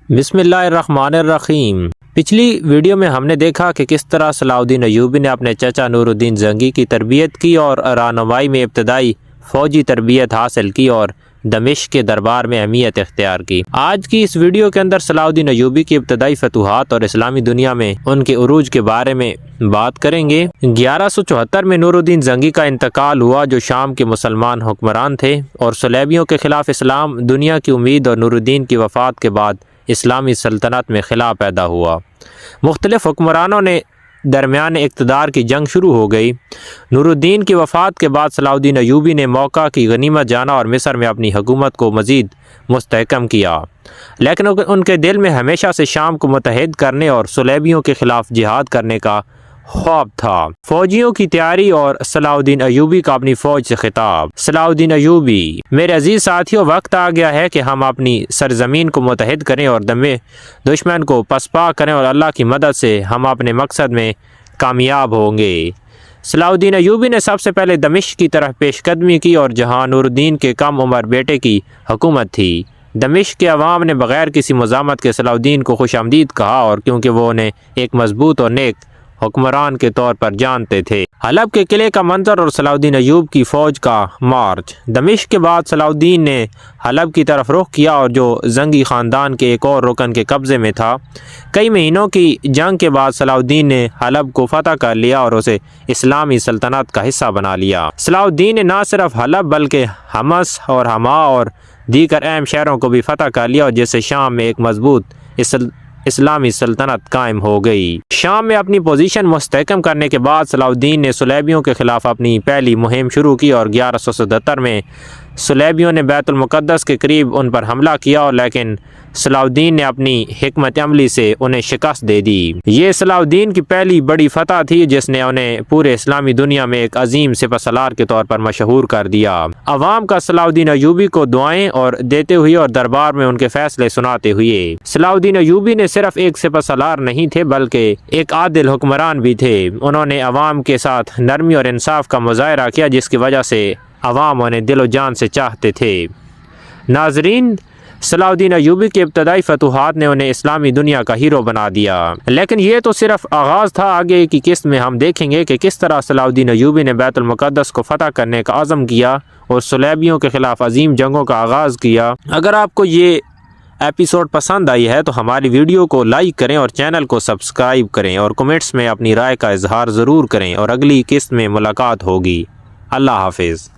بسم اللہ الرحمن الرحیم۔ پچھلی ویڈیو میں ہم نے دیکھا کہ کس طرح صلاح الدین ایوبی نے اپنے چچا نور الدین زنگی کی تربیت کی اور رہنمائی میں ابتدائی فوجی تربیت حاصل کی اور دمشق کے دربار میں اہمیت اختیار کی۔ آج کی اس ویڈیو کے اندر صلاح الدین ایوبی کی ابتدائی فتوحات اور اسلامی دنیا میں ان کے عروج کے بارے میں بات کریں گے۔ 1174 میں نور الدین زنگی کا انتقال ہوا، جو شام کے مسلمان حکمران تھے، اور صلیبیوں کے خلاف اسلام دنیا کی امید، اور نور الدین کی وفات کے بعد اسلامی سلطنت میں خلا پیدا ہوا۔ مختلف حکمرانوں نے درمیان اقتدار کی جنگ شروع ہو گئی۔ نور الدین کی وفات کے بعد صلاح الدین ایوبی نے موقع کی غنیمت جانا اور مصر میں اپنی حکومت کو مزید مستحکم کیا، لیکن ان کے دل میں ہمیشہ سے شام کو متحد کرنے اور صلیبیوں کے خلاف جہاد کرنے کا خواب تھا۔ فوجیوں کی تیاری اور صلاح الدین ایوبی کا اپنی فوج سے خطاب۔ صلاح الدین ایوبی: میرے عزیز ساتھیوں، وقت آ گیا ہے کہ ہم اپنی سرزمین کو متحد کریں اور دشمن کو پسپا کریں، اور اللہ کی مدد سے ہم اپنے مقصد میں کامیاب ہوں گے۔ صلاح الدین ایوبی نے سب سے پہلے دمشق کی طرف پیش قدمی کی، اور جہاں نور الدین کے کم عمر بیٹے کی حکومت تھی، دمشق کے عوام نے بغیر کسی مزاحمت کے صلاح الدین کو خوش آمدید کہا، اور کیونکہ وہ انہیں ایک مضبوط اور نیک حکمران کے طور پر جانتے تھے۔ حلب کے قلعے کا منظر اور صلاح الدین ایوب کی فوج کا مارچ۔ دمشق کے بعد صلاح الدین نے حلب کی طرف رخ کیا، اور جو زنگی خاندان کے ایک اور رکن کے قبضے میں تھا۔ کئی مہینوں کی جنگ کے بعد صلاح الدین نے حلب کو فتح کر لیا اور اسے اسلامی سلطنت کا حصہ بنا لیا۔ صلاح الدین نے نہ صرف حلب بلکہ حمص اور حما اور دیگر اہم شہروں کو بھی فتح کر لیا، اور جس سے شام میں ایک مضبوط اسلامی سلطنت قائم ہو گئی۔ شام میں اپنی پوزیشن مستحکم کرنے کے بعد صلاح الدین نے صلیبیوں کے خلاف اپنی پہلی مہم شروع کی، اور 1177 میں صلیبیوں نے بیت المقدس کے قریب ان پر حملہ کیا، لیکن صلاح الدین نے اپنی حکمت عملی سے انہیں شکست دے دی۔ یہ صلاح الدین کی پہلی بڑی فتح تھی، جس نے انہیں پورے اسلامی دنیا میں ایک عظیم سپہ سالار کے طور پر مشہور کر دیا۔ عوام کا صلاح الدین ایوبی کو دعائیں اور دیتے ہوئے اور دربار میں ان کے فیصلے سناتے ہوئے۔ صلاح الدین ایوبی نے صرف ایک سپہ سالار نہیں تھے بلکہ ایک عادل حکمران بھی تھے۔ انہوں نے عوام کے ساتھ نرمی اور انصاف کا مظاہرہ کیا، جس کی وجہ سے عوام انہیں دل و جان سے چاہتے تھے۔ ناظرین، صلاح الدین ایوبی کے ابتدائی فتوحات نے انہیں اسلامی دنیا کا ہیرو بنا دیا، لیکن یہ تو صرف آغاز تھا۔ آگے کی قسط میں ہم دیکھیں گے کہ کس طرح صلاح الدین ایوبی نے بیت المقدس کو فتح کرنے کا عزم کیا اور صلیبیوں کے خلاف عظیم جنگوں کا آغاز کیا۔ اگر آپ کو یہ ایپیسوڈ پسند آئی ہے تو ہماری ویڈیو کو لائک کریں اور چینل کو سبسکرائب کریں، اور کمنٹس میں اپنی رائے کا اظہار ضرور کریں، اور اگلی قسط میں ملاقات ہوگی۔ اللہ حافظ۔